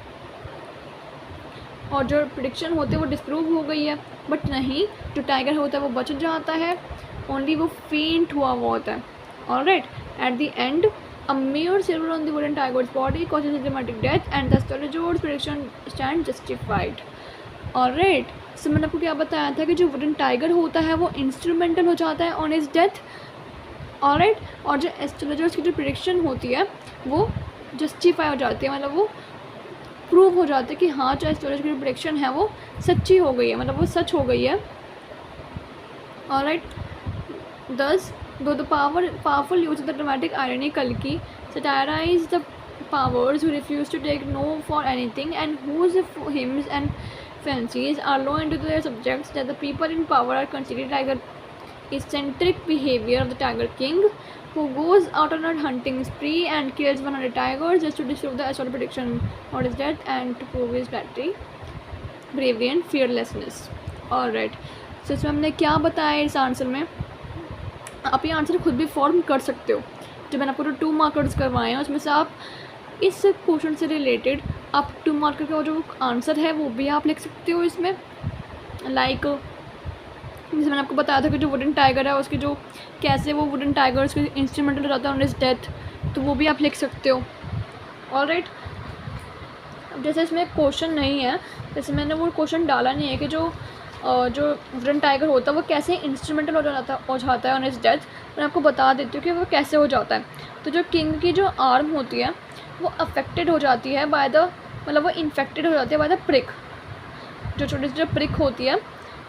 और जो प्रेडिक्शन होती है वो डिस्प्रूव हो गई है, बट नहीं, जो टाइगर होता है वो बच जाता है, ओनली वो फेंट हुआ होता है। Alright, eight the and a mere silver on the wooden tiger's body causes a dramatic death and the astrologer's prediction stand justified. Alright, so मैंने आपको क्या बताया था कि जो वुडन टाइगर होता है वो इंस्ट्रूमेंटल हो जाता है ऑन हिज डेथ। ऑलराइट, और जो एस्ट्रोलॉजर्स की जो प्रेडिक्शन होती है वो जस्टिफाई हो जाती है, मतलब वो प्रूव हो जाती है कि हाँ जो एस्ट्रोलॉजर की प्रेडिक्शन है वो सच्ची हो गई है, मतलब वो सच हो गई है। Alright. Thus, though the powerful use of the dramatic irony, Kalki satirized the powers who refuse to take no for anything and whose whims and fancies are low into their subjects, that the people in power are considered like the eccentric behavior of the Tiger King, who goes out on a hunting spree and kills 100 tigers just to disprove the astral prediction of his death and to prove his bravery and fearlessness. Alright, so इसमें हमने क्या बताया इस आंसर में. आप ये आंसर खुद भी फॉर्म कर सकते हो. जो मैंने आपको 2 मार्कर्स करवाए हैं उसमें से आप इस क्वेश्चन से रिलेटेड आप 2 मार्कर का जो आंसर है वो भी आप लिख सकते हो इसमें. लाइक जैसे मैंने आपको बताया था कि जो वुडन टाइगर है उसके जो कैसे वो वुडन टाइगर उसके इंस्ट्रूमेंटल हो जाता है ऑन हिज डेथ, तो वो भी आप लिख सकते हो. ऑलराइट. अब जैसे इसमें क्वेश्चन नहीं है, जैसे मैंने वो क्वेश्चन डाला नहीं है कि जो वुडन टाइगर होता है वो कैसे इंस्ट्रूमेंटल हो जाता है ऑन हिज डेथ. मैं आपको बता देती हूँ कि वो कैसे हो जाता है. तो जो किंग की जो आर्म होती है वो अफेक्टेड हो जाती है बाय द, मतलब वो इन्फेक्टेड हो जाती है बाय द प्रिक. जो छोटी सी जो प्रिक होती है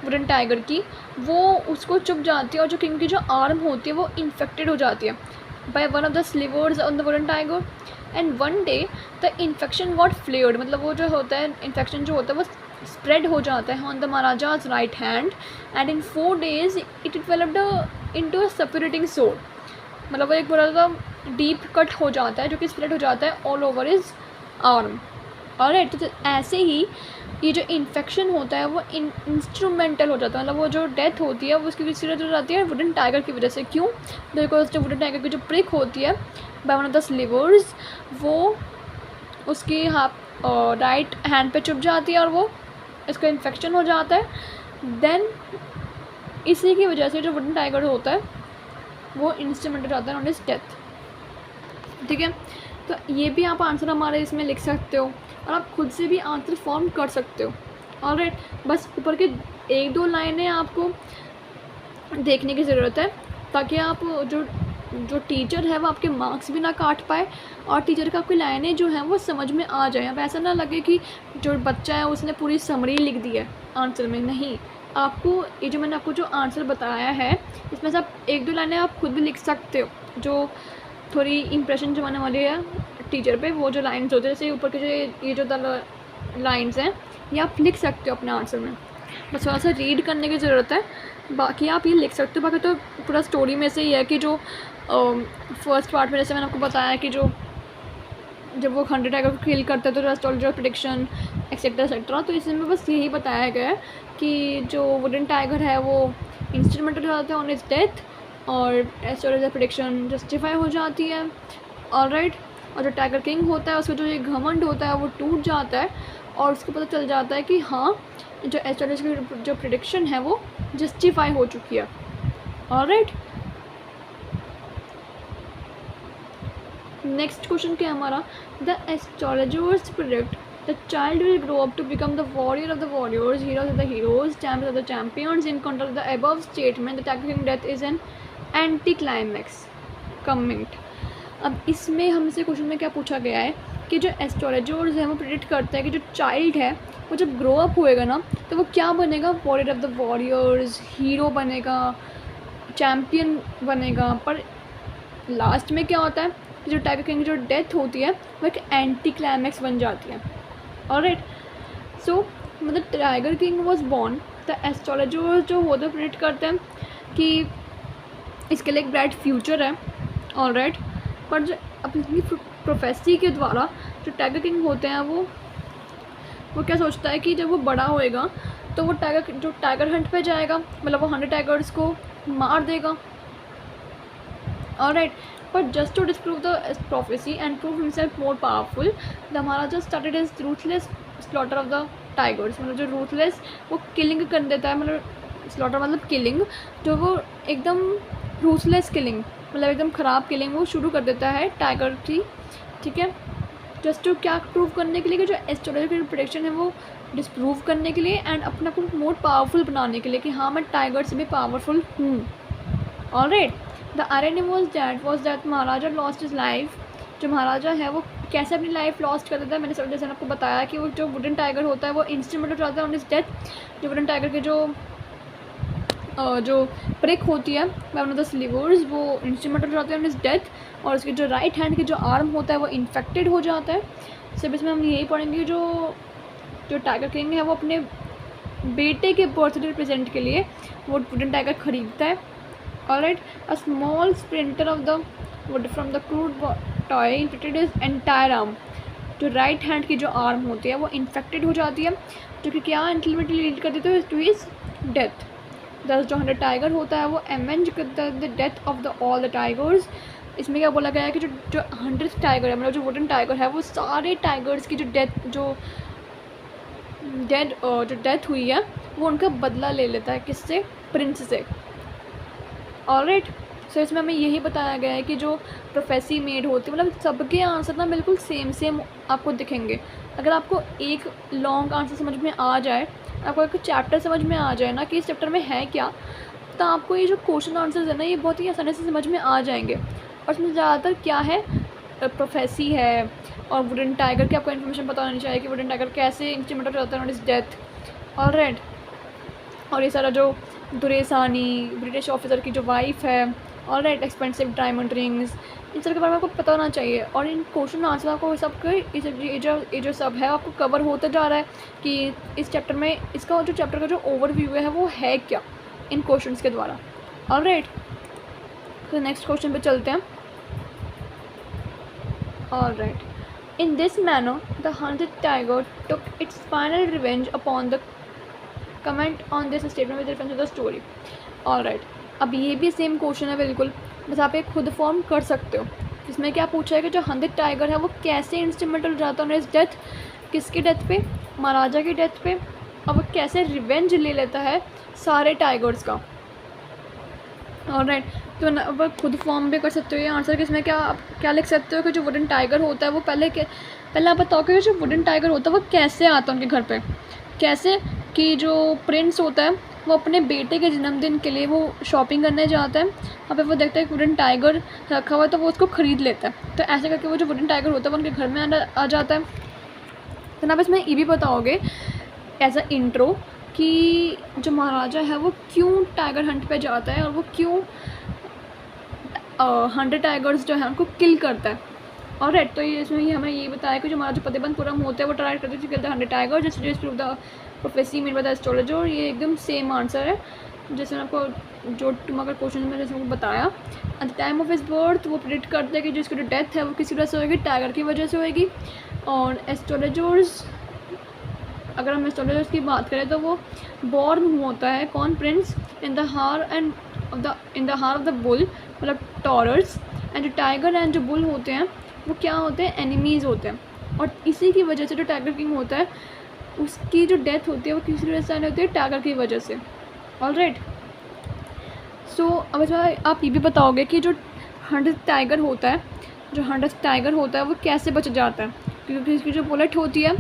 वुडन टाइगर की वो उसको चुभ जाती है, और जो किंग की जो आर्म होती है वो इन्फेक्टेड हो जाती है by one of the slivers on the wooden tiger. And one day the infection got flared, मतलब वो जो होता है इन्फेक्शन जो होता है वो स्प्रेड हो जाता है on the Maharaja's right hand, and in 4 days it developed into a suppurating sore. मतलब वो एक बड़ा सा डीप कट हो जाता है जो कि स्प्रेड हो जाता है all over his arm. Alright. तो ऐसे ही ये जो इन्फेक्शन होता है वो इंस्ट्रूमेंटल हो जाता है, मतलब वो जो डेथ होती है वो उसकी किसी वजह हो जाती है वुडन टाइगर की वजह से. क्यों? बिकॉज जो वुडन टाइगर की जो प्रिक होती है by one of the slivers वो उसकी राइट हैंड पे चुभ जाती है और वो इसका इन्फेक्शन हो जाता है. देन इसी की वजह से जो वुडन टाइगर होता है वो इंस्ट्रूमेंट हो जाता है ऑन हिज डेथ. ठीक है. तो ये भी आप आंसर हमारे इसमें लिख सकते हो और आप खुद से भी आंसर फॉर्म कर सकते हो. ऑलराइट. बस ऊपर के 1-2 लाइनें आपको देखने की ज़रूरत है ताकि आप जो टीचर है वो आपके मार्क्स भी ना काट पाए और टीचर का आपकी लाइनें जो हैं वो समझ में आ जाए. अब ऐसा ना लगे कि जो बच्चा है उसने पूरी समरी लिख दी है आंसर में. नहीं, आपको ये जो मैंने आपको जो आंसर बताया है इसमें से आप 1-2 लाइनें आप खुद भी लिख सकते हो जो थोड़ी इम्प्रेशन जमाने वाली है टीचर पे. वो जो लाइन्स होते हैं जैसे ऊपर के जो ये जो लाइन्स हैं ये आप लिख सकते हो अपने आंसर में. बस थोड़ा सा रीड करने की ज़रूरत है, बाकी आप ये लिख सकते हो. बाकी तो पूरा स्टोरी में से ही है कि जो फर्स्ट पार्ट में जैसे मैंने आपको बताया कि जब वो 100 टाइगर को किल करते हैं तो एस्ट्रोलॉजर प्रेडिक्शन एक्सेट्रा एक्सेट्रा, तो इसमें बस यही बताया गया है कि जो वुडन टाइगर है वो इंस्ट्रूमेंटल हो जाता है ऑन हिज डेथ और एस्ट्रोलॉजर प्रेडिक्शन जस्टिफाई हो जाती है. ऑलराइट. और जो टाइगर किंग होता है उसका जो ये घमंड होता है वो टूट जाता है और उसको पता चल जाता है कि हाँ जो एस्ट्रोलॉजर की जो प्रेडिक्शन है वो जस्टिफाई हो चुकी है. ऑलराइट. नेक्स्ट क्वेश्चन क्या है हमारा. The astrologers predict the child will grow up to become the warrior of the warriors, heroes of the heroes, champions of the champions. In counter the above statement the tiger king death is an anticlimax comment. अब इसमें हमसे क्वेश्चन में क्या पूछा गया है कि जो एस्ट्रोलॉजर्स हैं वो प्रेडिक्ट करते हैं कि जो चाइल्ड है वो जब ग्रो अप होएगा ना तो वो क्या बनेगा, warrior of the warriors, hero बनेगा, चैम्पियन बनेगा. पर लास्ट में क्या होता है कि जो टाइगर किंग की जो डेथ होती है वो एक एंटी क्लाइमैक्स बन जाती है. ऑलराइट. सो मतलब tiger king was born, the astrologers जो होते हैं प्रेडिक्ट करते हैं कि इसके लिए एक ब्राइट फ्यूचर है. ऑलराइट. पर जो अपनी प्रोफेसी के द्वारा जो टाइगर किंग होते हैं वो क्या सोचता है कि जब वो बड़ा होएगा तो वो टाइगर हंट पे जाएगा, मतलब वो 100 टाइगर्स को मार देगा. ऑलराइट. पर just to disprove the prophecy and prove himself more powerful, the Maharaja started his ruthless slaughter of the tigers. मतलब जो रूथलेस वो किलिंग कर देता है, मतलब स्लॉटर मतलब किलिंग, जो वो एकदम रूथलेस किलिंग मतलब एकदम ख़राब किलिंग वो शुरू कर देता है टाइगर की. ठीक है. जस्ट टू क्या प्रूव करने के लिए कि जो एस्ट्रोलॉजर की प्रेडिक्शन है वो डिस्प्रूव करने के लिए एंड अपने आप को मोर पावरफुल बनाने के लिए कि हाँ मैं टाइगर से भी पावरफुल हूँ. Alright. The irony was that Maharaja lost his life. जो महाराजा है वो कैसे अपनी लाइफ लॉस्ट कर देता है, मैंने जैसे आपको बताया कि वो जो वुडन टाइगर होता है वो इंस्ट्रूमेंट हो जाता है ऑन हिज डेथ. जो वुडन टाइगर के जो जो प्रिक होती है by one of the slivers वो इंस्ट्रूमेंटल हो जाते हैं ऑन हिज डेथ, और उसकी जो राइट हैंड की जो आर्म होता है वो इन्फेक्टेड हो जाता है। सिर्फ इसमें हम यही पढ़ेंगे जो टाइगर किंग है वो अपने बेटे के बर्थडे प्रेजेंट के लिए वो वुडन टाइगर खरीदता है। Alright, a small splinter of the wood from the crude toy infected his entire arm. जो राइट हैंड की जो आर्म होती है वो इन्फेक्टेड हो जाती है, जो कि क्या अल्टीमेटली लीड कर देते हैं टू हिज डेथ। दस जो 100 टाइगर होता है वो एवेंज करता है the death of the all the tigers. इसमें क्या बोला गया है कि जो 100 टाइगर है, मतलब जो वुडन टाइगर है वो सारे टाइगर्स की जो डेथ हुई है वो उनका बदला ले लेता है, किससे? प्रिंस से। ऑलराइट, सो इसमें हमें यही बताया गया है कि जो प्रोफेसी मेड होती है, मतलब सबके आंसर ना बिल्कुल सेम आपको दिखेंगे। अगर आपको एक लॉन्ग आंसर समझ में आ जाए, आपको एक चैप्टर समझ में आ जाए ना कि इस चैप्टर में है क्या, तो आपको ये जो क्वेश्चन आंसर्स है ना ये बहुत ही आसानी से समझ में आ जाएंगे। और इसमें ज़्यादातर क्या है, प्रोफेसी है और वुडन टाइगर की आपको इन्फॉर्मेशन पता होनी चाहिए कि वुडन टाइगर कैसे इंस्ट्रूमेंटल जाता है ऑन हिज डेथ। ऑलराइट, और ये सारा जो दुरेसानी ब्रिटिश ऑफिसर की जो वाइफ है, ऑलराइट, एक्सपेंसिव डायमंड रिंग्स, इन सब के बारे में आपको पता होना चाहिए। और इन क्वेश्चन आंसर आपको सब ये जो सब है आपको कवर होता जा रहा है कि इस चैप्टर में इसका जो चैप्टर का जो ओवरव्यू है वो है क्या इन क्वेश्चंस के द्वारा। ऑलराइट, तो नेक्स्ट क्वेश्चन पे चलते हैं। Alright, in this manner the hunted tiger took its final revenge upon the comment on this statement with reference to the story. Alright, अब ये भी सेम क्वेश्चन है बिल्कुल, बस आप एक खुद फॉर्म कर सकते हो। इसमें क्या पूछा है कि जो हंटेड टाइगर है वो कैसे इंस्ट्रूमेंटल हो जाता है ऑन हिज डेथ, किसकी डेथ पे? महाराजा की डेथ पे। और वो कैसे रिवेंज ले लेता है सारे टाइगर्स का। ऑलराइट, तो अब खुद फॉर्म भी कर सकते हो ये आंसर कि इसमें क्या लिख सकते हो कि जो वुडन टाइगर होता है वो पहले आप बताओ कि जो वुडन टाइगर होता है वो कैसे आता है उनके घर पे। कैसे कि जो प्रिंस होता है वो अपने बेटे के जन्मदिन के लिए वो शॉपिंग करने जाता है, वहाँ पे वो देखता है कि वुडन टाइगर रखा हुआ है तो वो उसको ख़रीद लेता है। तो ऐसे करके वो जो वुडन टाइगर होता है वो उनके घर में आ जाता है। तो आप इसमें ये भी बताओगे एज अ इंट्रो कि जो महाराजा है वो क्यों टाइगर हंट पे जाता है और वो क्यों 100 टाइगर्स जो है उनको किल करता है। और राइट, तो ये इसमें हमें ये बताया कि जो हमारा जो प्रतिबंधपुरम होता है वो ट्राई करते थे किल the 100 tiger just just prove the prophecy made by the astrologer. ये एकदम सेम आंसर है जैसे मैं आपको जो अगर क्वेश्चन में जैसे बताया। At the time of his birth वो प्रेडिक्ट करते हैं कि जिसकी जो डेथ है वो किसी वजह से होगी, टाइगर की वजह से होगी। और एस्ट्रोलॉजर्स, अगर हम एस्ट्रोलॉजर्स की बात करें तो वो बॉर्न होता है कौन? प्रिंस इन द हार ऑफ द बुल, मतलब टॉरस। एंड जो टाइगर एंड जो बुल होते हैं वो क्या होते हैं? एनिमीज़ होते हैं। और इसी की वजह से जो टाइगर किंग होता है उसकी जो डेथ होती है वो किसी वजह से होती है? टाइगर की वजह से। ऑलराइट, सो अब इसमें आप ये भी बताओगे कि जो 100 टाइगर होता है वो कैसे बच जाता है, क्योंकि इसकी जो बुलेट होती है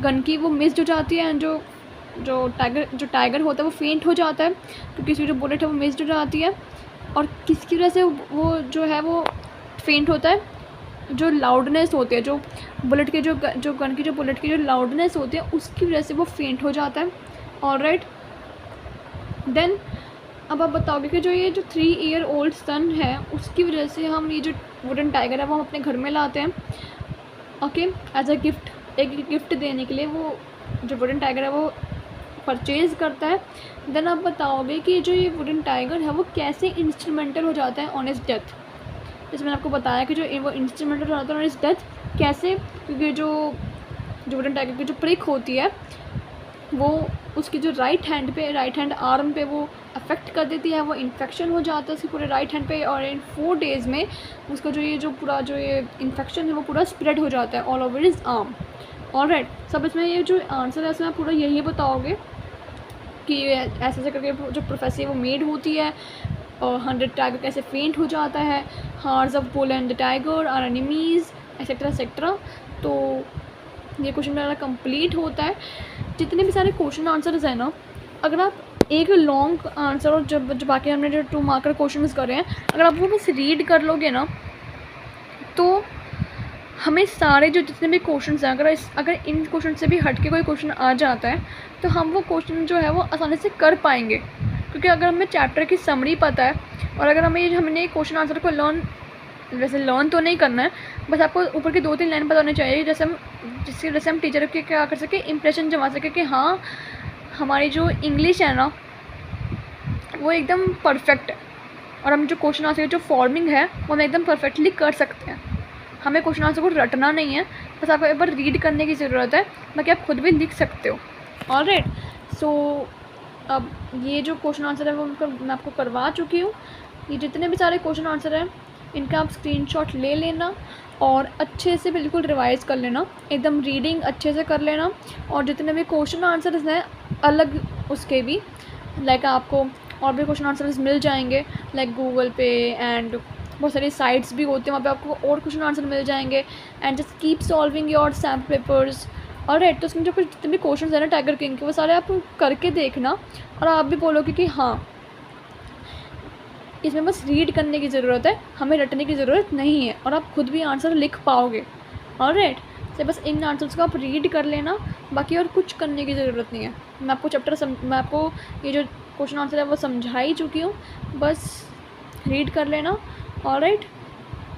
गन की वो मिस हो जाती है। एंड जो टाइगर होता है वो फेंट हो जाता है क्योंकि इसकी जो बुलेट है वो मिस हो जाती है। और किसकी वजह से वो जो है वो फेंट होता है? जो लाउडनेस होती है, जो बुलेट के जो गन की जो बुलेट की जो लाउडनेस होती है उसकी वजह से वो फेंट हो जाता है। ऑलराइट, देन अब आप बताओगे कि जो ये जो 3 ईयर ओल्ड सन है उसकी वजह से हम ये जो वुडन टाइगर है वो हम अपने घर में लाते हैं, ओके, एज अ गिफ्ट, एक गिफ्ट देने के लिए वो जो वुडन टाइगर है वो परचेज़ करता है। देन आप बताओगे कि जो ये वुडन टाइगर है वो कैसे इंस्ट्रूमेंटल हो जाता है ऑन हिज डेथ। जैसे मैंने आपको बताया कि जो वो इंस्ट्रूमेंटल हो जाता है ऑन हिज डेथ कैसे, क्योंकि जो वुडन टाइगर की जो प्रिक होती है वो उसकी जो राइट हैंड आर्म पे वो अफेक्ट कर देती है, वो इन्फेक्शन हो जाता है उसकी पूरे राइट हैंड पे। और इन 4 डेज़ में उसका जो ये इन्फेक्शन है वो पूरा स्प्रेड हो जाता है all over his arm. Alright, सब इसमें ये जो आंसर है इसमें आप पूरा यही बताओगे कि ऐसे करके जो प्रोफेसी वो मेड होती है और 100 टाइगर कैसे फेंट हो जाता है, horse of bull and the tiger are enemies etcetera etcetera. तो ये क्वेश्चन मेरा कंप्लीट होता है। जितने भी सारे क्वेश्चन आंसर्स हैं ना, अगर आप एक लॉन्ग आंसर और जब बाकी हमने जो 2 मार्कर क्वेश्चन करे हैं अगर आप वो बस रीड कर लोगे ना तो हमें सारे जो जितने भी क्वेश्चन हैं अगर इन क्वेश्चन से भी हट के कोई क्वेश्चन आ जाता है तो हम वो क्वेश्चन जो है वो आसानी से कर पाएंगे, क्योंकि अगर हमें चैप्टर की समरी पता है और अगर हमने क्वेश्चन आंसर को लर्न तो नहीं करना है, बस आपको ऊपर की 2-3 लाइन पता होनी चाहिए, जिससे हम टीचर के क्या कर सके, इंप्रेशन जमा सके कि हाँ हमारी जो इंग्लिश है ना वो एकदम परफेक्ट है, और हम जो क्वेश्चन आंसर जो फॉर्मिंग है वो हम एकदम परफेक्टली कर सकते हैं। हमें क्वेश्चन आंसर को रटना नहीं है, बस आपको एक बार रीड करने की ज़रूरत है, बाकी आप खुद भी लिख सकते हो। ऑलराइट, सो अब ये जो क्वेश्चन आंसर है वो मैं आपको करवा चुकी हूँ। ये जितने भी सारे क्वेश्चन आंसर हैं इनका आप स्क्रीनशॉट ले लेना और अच्छे से बिल्कुल रिवाइज कर लेना, एकदम रीडिंग अच्छे से कर लेना। और जितने भी क्वेश्चन आंसर्स हैं अलग उसके भी, लाइक आपको और भी क्वेश्चन आंसर्स मिल जाएंगे, लाइक गूगल पे एंड बहुत सारी साइट्स भी होती हैं, वहाँ पे आपको और क्वेश्चन आंसर मिल जाएंगे। And just keep solving your sample papers. और राइट, तो उसमें जो कुछ जितने भी क्वेश्चन हैं ना टाइगर किंग के, वो सारे आप करके देखना और आप भी बोलोगे कि हाँ इसमें बस रीड करने की ज़रूरत है, हमें रटने की ज़रूरत नहीं है, और आप खुद भी आंसर लिख पाओगे। ऑलराइट, तो बस इन आंसर्स को आप रीड कर लेना, बाकी और कुछ करने की ज़रूरत नहीं है। मैं आपको ये जो क्वेश्चन आंसर है वो समझा ही चुकी हूँ, बस रीड कर लेना। Alright,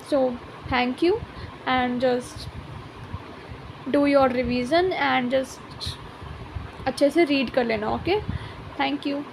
so thank you and just do your revision and just अच्छे से रीड कर लेना। Okay, thank you.